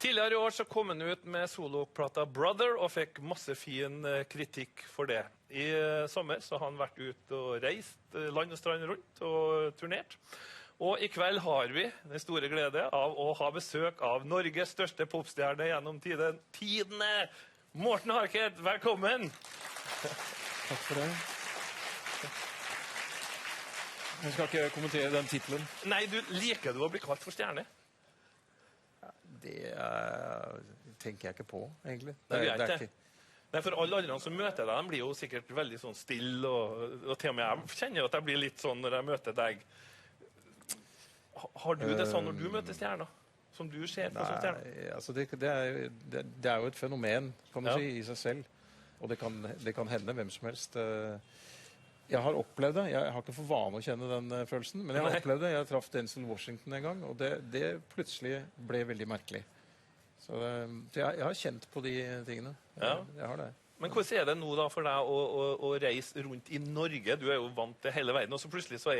Tidligere I år så kom han ut med soloplata Brother og fikk masse fin kritikk for det. I sommer så har han vært ut og reist land og strand rundt og turnert. Og I kveld har vi den store glede av å ha besøk av Norges største popstjerne gjennom tidene. Morten Harket, velkommen! Takk for det. Jeg skal ikke kommentere den titlen. Nei, liker du å bli kalt for stjerne? Det tenker jeg ikke på, egentlig. Det er ikke. Nei, for alle andre som møter deg, de blir jo sikkert veldig sånn stille, og til og med jeg kjenner at jeg blir litt sånn når jeg møter deg. Har du det sånn når du møter stjerner? Som du ser på som stjerner? Nei, altså det er jo et fenomen, kan du si, I seg selv. Og det kan hende hvem som helst. Jeg har opplevd det. Jeg har ikke for vane å kjenne den følelsen, men jeg har opplevd det. Jeg traff Denzel Washington en gang, og det plutselig ble veldig merkelig. Så jeg har kjent på de tingene. Jeg har det. Men hvordan det nå da for deg å reise rundt I Norge? Du jo vant til hele verden, og så plutselig så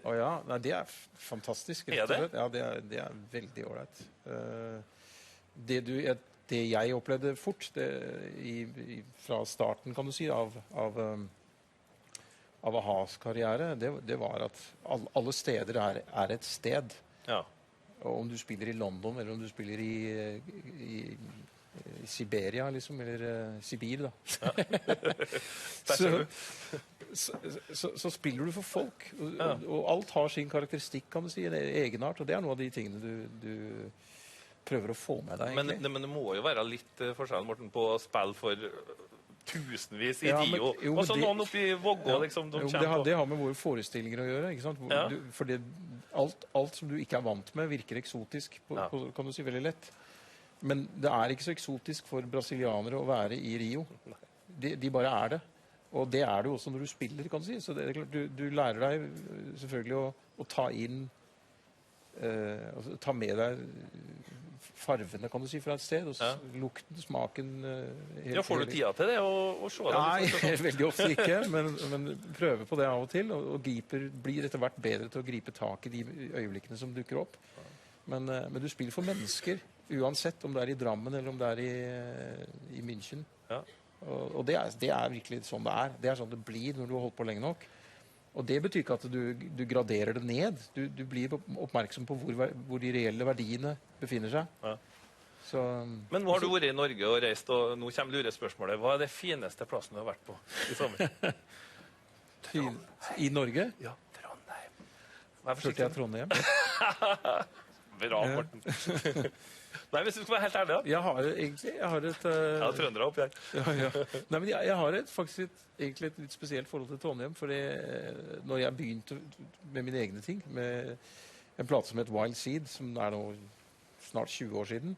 Nei, det fantastisk, rett og slett. Ja, det veldig ordentlig. Det jeg opplevde fort, fra starten, kan du si, av A-has karriere, det var at alle steder et sted. Ja. Og om du spiller I London, eller om du spiller I Siberia, liksom, eller Sibir, da. Ja. så spiller du for folk, og alt har sin karakteristikk, kan du si, en egenart, og det noe av de tingene du prøver å få med deg, egentlig. Men det må jo være litt forskjell, Morten, på å spille for tusenvis I Rio. Og så noen oppe I Vågå, liksom. Det har med våre forestillinger å gjøre, ikke sant? Fordi alt som du ikke vant med virker eksotisk, kan du si, veldig lett. Men det ikke så eksotisk for brasilianere å være I Rio. De bare det. Og det det jo også når du spiller, kan du si. Så det klart, du lærer deg selvfølgelig å ta inn, ta med deg farvene, kan du si, fra et sted, og lukten, smaken... får du tida til det, å se det? Nei, veldig ofte ikke, men prøver på det av og til, og blir etter hvert bedre til å gripe tak I de øyeblikkene som dukker opp. Men du spiller for mennesker, uansett om det I Drammen, eller om det I München. Ja. Og det virkelig sånn det Det sånn det blir når du har holdt på lenge nok. Og det betyr ikke at du graderer det ned. Du blir oppmerksom på hvor de reelle verdiene befinner seg. Ja. Så, men nå har du vært I Norge og reist, og nå kommer lurespørsmålet. Hva det fineste plassen du har vært på I sommer? I Norge? Ja, Trondheim. Hørte jeg Trondheim? Bra, Morten. Nei, hvis du skal være helt ærlig, da. Jeg har et... trøndere opp, jeg. Nei, men jeg har faktisk egentlig et litt spesielt forhold til Trondheim, fordi når jeg begynte med mine egne ting, med en plate som het Wild Seed, som nå snart 20 år siden,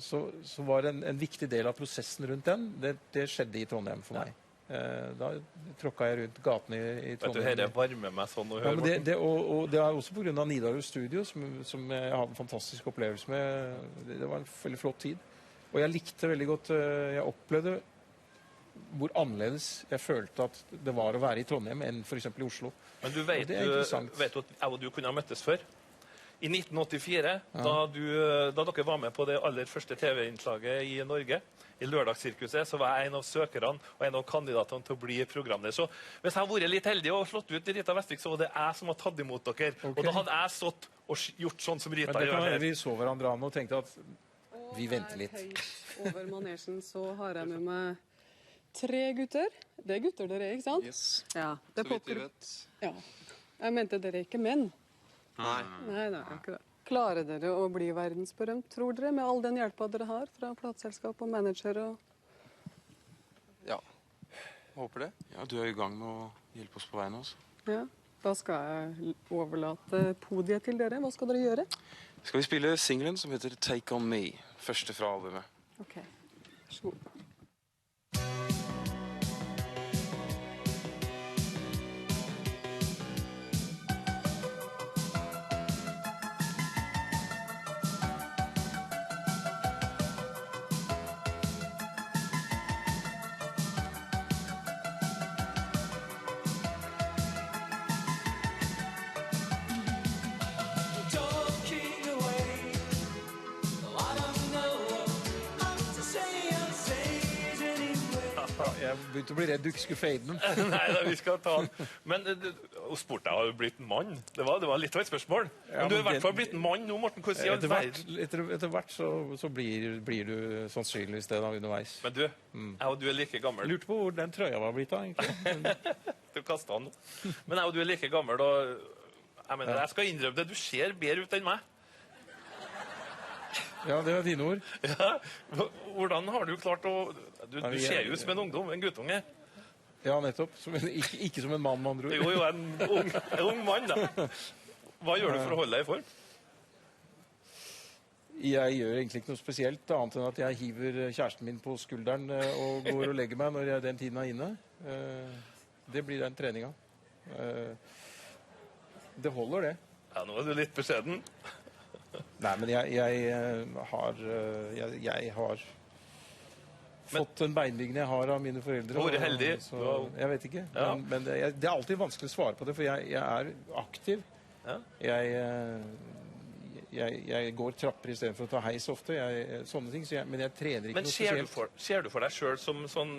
så var en viktig del av prosessen rundt den, det skjedde I Trondheim for meg. Da tråkket jeg rundt gaten I Trondheim. Vet du, det varmer meg sånn å høre. Ja, men det også på grunn av Nidaros Studio, som jeg hadde en fantastisk opplevelse med. Det var en veldig flott tid. Og jeg likte veldig godt, jeg opplevde hvor annerledes jeg følte at det var å være I Trondheim enn for eksempel I Oslo. Men du vet at jeg og du kunne ha møttes før? I 1984, da dere var med på det aller første TV-innslaget I Norge, I Lørdagssirkuset, så var jeg en av søkerne og en av kandidatene til å bli programleder. Så hvis jeg har vært litt heldig og slått ut Rita Vestvik, så var det jeg som har tatt imot dere. Okay. Og da hadde jeg stått og gjort sånn som Rita gjør her. Men vi så hverandre an og tenkte at vi venter litt. Og her over manesjen så har jeg med meg 3 gutter. Det gutter dere, ikke sant? Yes. Ja, så vidt vi vet. Ja. Jeg mente dere ikke menn. Nei, ikke det. Klarer dere å bli verdensberømt, tror dere, med all den hjelpa dere har fra plateselskap og manager og... Ja, håper det. Ja, du I gang med å hjelpe oss på veien også. Ja, da skal jeg overlate podiet til dere. Hva skal dere gjøre? Skal vi spille singlen som heter Take On Me, første fra albumet. Ok, vær så god. Jeg begynte å bli redd du ikke skulle fade den. Nei, da, vi skal ta den. Men og spurte jeg, har du blitt en mann? Det var litt av et spørsmål. Ja, men du er i men hvert fall blitt en mann nå, Morten. Hvordan sier Etter hvert så blir du sannsynligvis det da underveis. Men du, jeg og du er like gammel. Jeg lurte på hvor den trøya var blitt av, egentlig. Du kastet den nå. Men jeg og du er like gammel, og jeg skal innrømme det, du ser bedre ut enn meg. Ja, det er dine ord. Ja, hvordan har du klart å... Du ser jo ut som en ungdom, en guttunge. Ja, nettopp. Ikke som en mann, med andre ord. Jo, en ung mann, da. Hva gjør du for å holde deg i form? Jeg gjør egentlig ikke noe spesielt, annet enn at jeg hiver kjæresten min på skulderen og går og legger meg når den tiden er inne. Det blir den treninga. Det holder, det. Ja, nå er du litt beskjeden. Nei, men jeg har fått den beinbyggen jeg har av mine foreldre. Du har vært heldig. Så, jeg vet ikke. Ja. Men det er alltid vanskelig å svare på det, for jeg er aktiv. Ja. Jeg går trapper i stedet for å ta heis ofte. Sånne ting. Men jeg trener ikke noe spesielt. Men ser du for deg selv som sånn,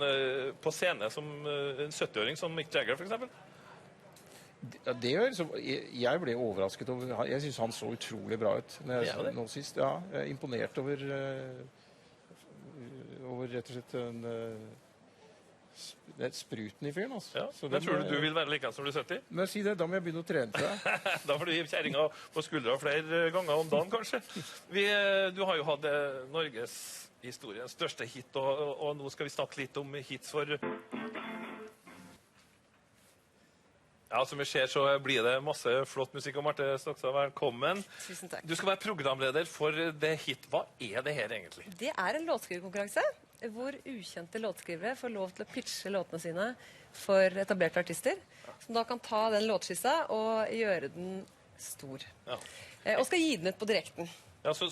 på scene som en 70-åring som Mick Jagger, for eksempel? Ja, det gjør så jeg ble overrasket over. Jeg synes han så utrolig bra ut nå sist. Ja, jeg er imponert over rett og slett spruten i fyren, altså. Ja, men tror du vil være like som du er 70? Men si det, da må jeg begynne å trene til deg. Da får du gi kjæringa på skuldra flere ganger om dagen, kanskje. Du har jo hatt Norges historiens største hit, og nå skal vi snakke litt om hits for... Ja, som vi ser så blir det masse flott musikk, og Marte Stokstad, velkommen. Tusen takk. Du skal være programleder for The Hit. Hva er det her egentlig? Det er en låtskriverkonkurranse hvor ukjente låtskrivere får lov til å pitche låtene sine for etablerte artister, som da kan ta den låtskissa og gjøre den stor. Ja. Og skal gi den ut på direkten. Ja, så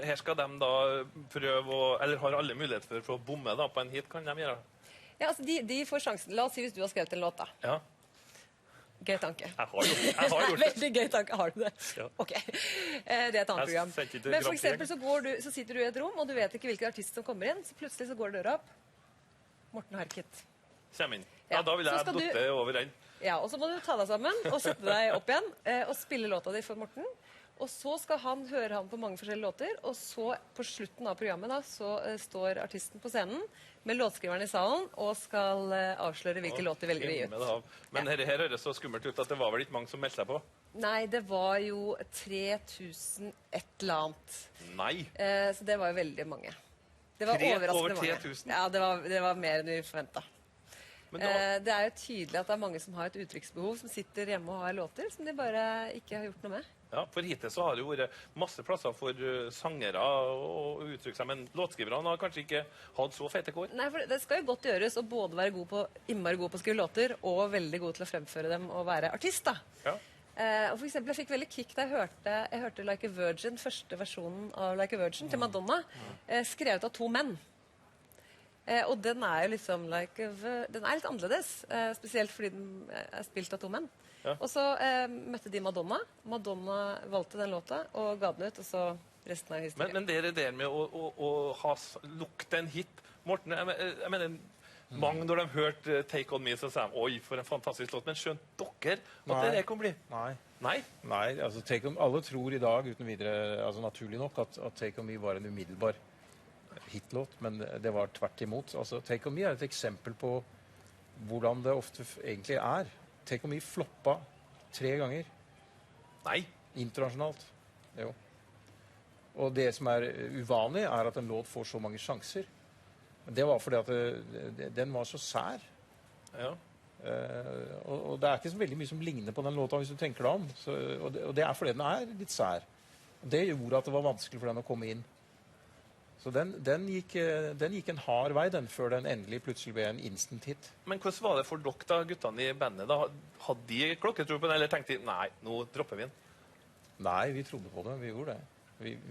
her skal de da prøve å, eller har alle mulighet for å bomme da på en hit, kan de gjøre? Ja, altså de får sjansen. La oss si hvis du har skrevet en låt da. Ja. Gøy tanke. Jeg har gjort det. Veldig gøy tanke. Har du det? Ja. Ok. Det er et annet program. Men for eksempel så sitter du i et rom, og du vet ikke hvilken artist som kommer inn, så plutselig så går døra opp. Morten Harket. Kjem inn. Ja, da vil jeg dotte over den. Ja, og så må du ta deg sammen og sette deg opp igjen og spille låta di for Morten. Og så skal høre han på mange forskjellige låter, og så på slutten av programmet da, så står artisten på scenen med låtskriveren i salen og skal avsløre hvilke låter velger de ut. Men her høres så skummelt ut at det var vel ikke mange som meldte seg på? Nei, det var jo 3000 et eller annet. Nei! Så det var jo veldig mange. Det var overraskende mange. Over 3000? Ja, det var mer enn vi forventet. Det er jo tydelig at det er mange som har et uttrykksbehov, som sitter hjemme og har låter som de bare ikke har gjort noe med. Ja, for hittil så har det jo vært masse plasser for sangere å uttrykke seg, men låtskriverne har kanskje ikke hatt så fete kår. Nei, for det skal jo godt gjøres å både være innmari god på å skrive låter, og veldig god til å fremføre dem og være artist, da. Ja. Og for eksempel, jeg fikk veldig kick da jeg hørte Like a Virgin, første versjonen av Like a Virgin til Madonna, skrevet av 2 menn. Og den er jo liksom den er litt annerledes, spesielt fordi den er spilt av 2 menn. Ja. Og så møtte de Madonna. Madonna valgte den låta og ga den ut, og så resten av historien. Men det er det med å lukte en hit. Morten, jeg mener, mange når de hørte Take On Me, så sa de, oi, for en fantastisk låt. Men skjønt dere at det kan bli? Nei, altså alle tror i dag, uten videre, altså naturlig nok, at Take On Me var en umiddelbar hitlåt, men det var tvert imot. Altså, Take On Me er et eksempel på hvordan det ofte egentlig er. Take On Me floppa 3 ganger. Nei. Internasjonalt. Jo. Og det som er uvanlig, er at en låt får så mange sjanser. Det var fordi at den var så sær. Ja. Og det er ikke så veldig mye som ligner på den låta, hvis du tenker deg om. Og det er fordi den er litt sær. Det gjorde at det var vanskelig for den å komme inn. Så den gikk en hard vei, før den endelig plutselig ble en instant hit. Men hvordan var det for dere da, guttene i bandet? Da? Hadde de klokketro på den, eller tenkte de, nei, nå dropper vi den? Nei, vi trodde på det. Vi gjorde det.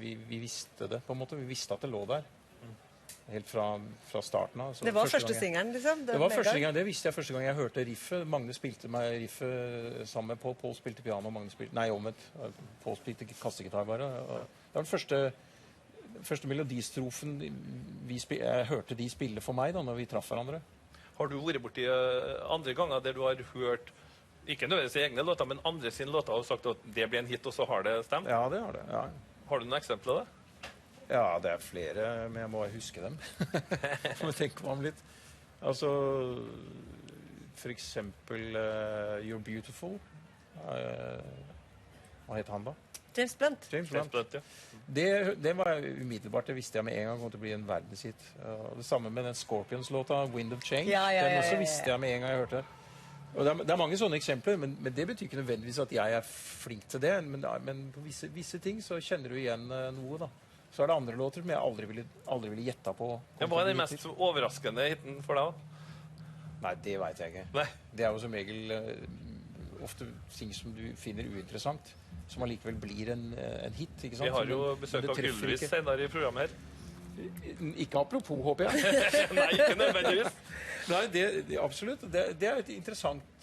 Vi visste det, på en måte. Vi visste at det lå der. Helt fra starten av. Det var første singelen, liksom? Det var første gang, det visste jeg første gang jeg hørte riffet. Magne spilte meg riffet sammen med Paul. Paul spilte piano, Magne spilte... Nei, omvendt. Paul spilte kassegitar bare. Det var den første melodistrofen jeg hørte de spille for meg da når vi traff hverandre. Har du vært borti andre ganger der du har hørt, ikke nødvendigvis egne låter, men andre sine låter, og sagt at det blir en hit, og så har det stemt? Ja, det har det. Ja. Har du noen eksempler av det? Ja, det er flere, men jeg må huske dem. For å tenke meg om litt. Altså, for eksempel You're Beautiful. Hva het han da? James Blunt. James Blunt, ja. Det var umiddelbart, det visste jeg med en gang kom til å bli en verdenshit. Det samme med den Scorpions-låta, Wind of Change. Den også visste jeg med en gang jeg hørte det. Og det er mange sånne eksempler, men det betyr ikke nødvendigvis at jeg er flink til det. Men på visse ting så kjenner du igjen noe, da. Så er det andre låter som jeg aldri ville gjetta på. Ja, hva er den mest overraskende hiten for deg? Nei, det vet jeg ikke. Nei. Det er jo som regel ofte ting som du finner uinteressant, som allikevel blir en hit, ikke sant? Vi har jo besøk av Ylvis senere i programmet her. Ikke apropos, håper jeg. Nei, ikke nødvendigvis. Nei, absolutt. Det er et interessant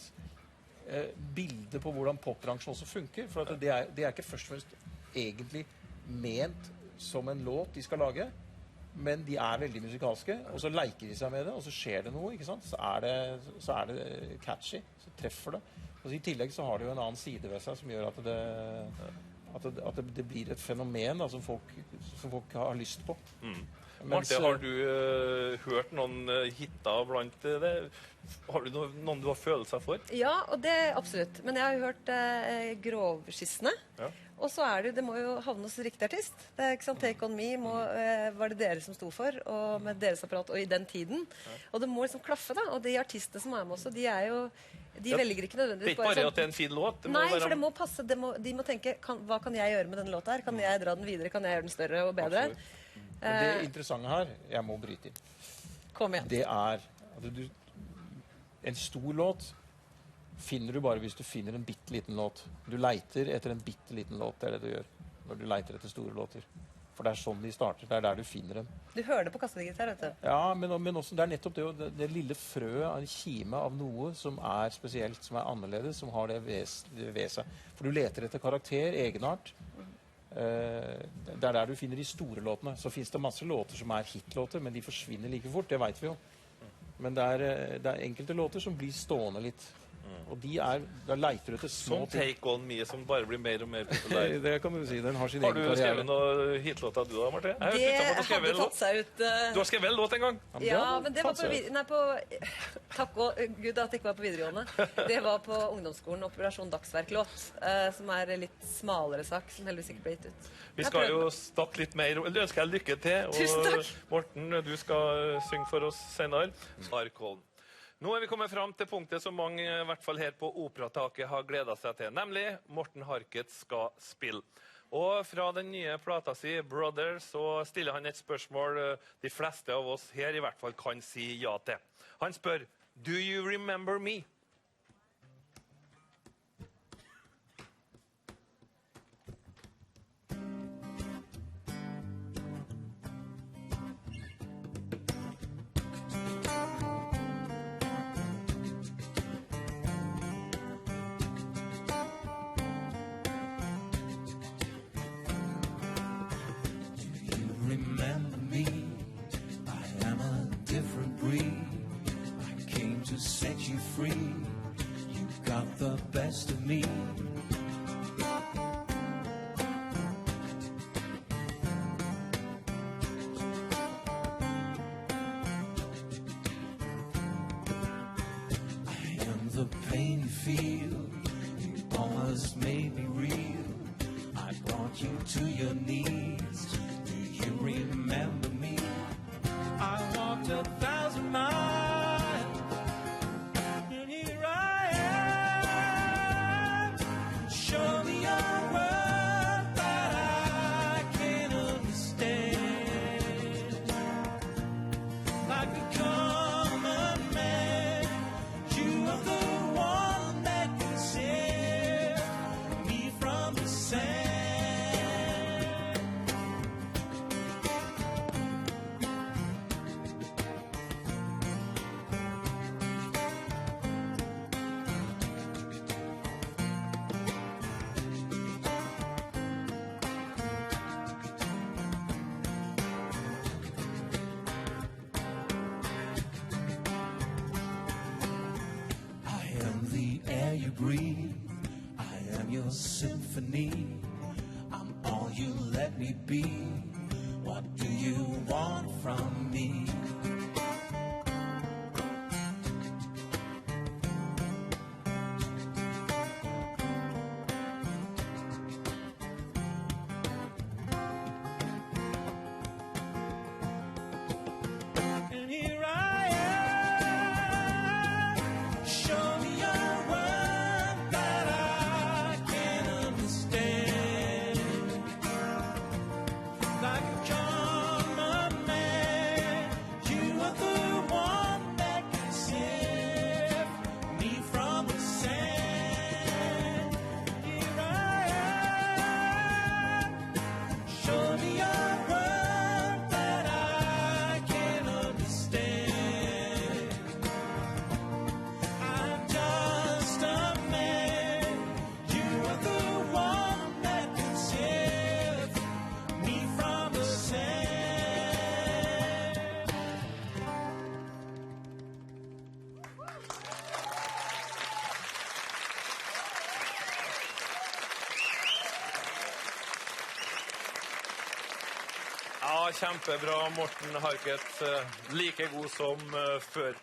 bilde på hvordan popbransjen også funker. For at det er ikke først og fremst egentlig ment som en låt de skal lage, men de er veldig musikalske, og så leker de seg med det, og så skjer det noe, ikke sant? Så er det catchy, så treffer det. Og så i tillegg så har det jo en annen side ved seg som gjør at det blir et fenomen da, som folk har lyst på. Marte, har du hørt noen hitter blant det? Har du noen du har følelser for? Ja, og det absolutt. Men jeg har jo hørt Grovskissene. Ja. Og så det må jo havne hos riktig artist. Det er ikke sant, Take On Me var det dere som sto for, og med deres apparat, og i den tiden. Ja. Og det må liksom klaffe, da. Og de artistene som er med også, de velger ikke nødvendigvis bare... Det er ikke bare at det er en fin låt? Nei, for det må passe. De må tenke, hva kan jeg gjøre med denne låta her? Kan jeg dra den videre? Kan jeg gjøre den større og bedre? Men det interessante her, jeg må bryte inn. Kom igjen. Det at en stor låt finner du bare hvis du finner en bitteliten låt. Du leiter etter en bitteliten låt, det er det du gjør når du leiter etter store låter. For det er sånn de starter, det er der du finner dem. Du hører det på kassedigitar, vet du. Ja, men også, det er nettopp det lille frøet, en kime av noe som er spesielt, som er annerledes, som har det ved seg. For du leter etter karakter, egenart. Det er der du finner de store låtene. Så finnes det masse låter som er hitlåter, men de forsvinner like fort, det vet vi jo. Men det er enkelte låter som blir stående litt. Og da leiter du etter små ting. Som Take On Me, som bare blir mer og mer populær. Det kan du si, den har sin egen karriere. Har du skrevet noe hitlåter du da, Marte? Det hadde tatt seg ut. Du har skrevet en låt en gang? Ja, men det var takk og Gud at det ikke var på videregående. Det var på ungdomsskolen, Operasjon Dagsverk-låt, som er litt smalere sak, som heldigvis ikke ble gitt ut. Vi skal jo snakke litt mer. Du ønsker jeg lykke til. Tusen takk. Morten, du skal synge for oss senere. Arkollen. Nå er vi kommet fram til punktet som mange, i hvert fall her på Operataket, har gledet seg til, nemlig Morten Harket skal spille. Og fra den nye plata si, Brother, så stiller han et spørsmål de fleste av oss her i hvert fall kan si ja til. Han spør, Do you remember me? Remember me, I am a different breed. I came to set you free. You got the best of me. I am the pain you feel. You almost made me real. I brought you to your knees. You remember me? I walked 1,000 miles, and here I am. Show me a world that I can understand. Like a common man, you are the one that can save me from the sand. symphony. I'm all you let me be. What do you want from me? And here I am. Show me a word that I can understand. Like a German man, you are the one that can save me from the sand. Here I am. Show me a word that I can understand. I'm just a man. You are the one that can save me from the sand. Ja, kjempebra, Morten Harket. Like god som før.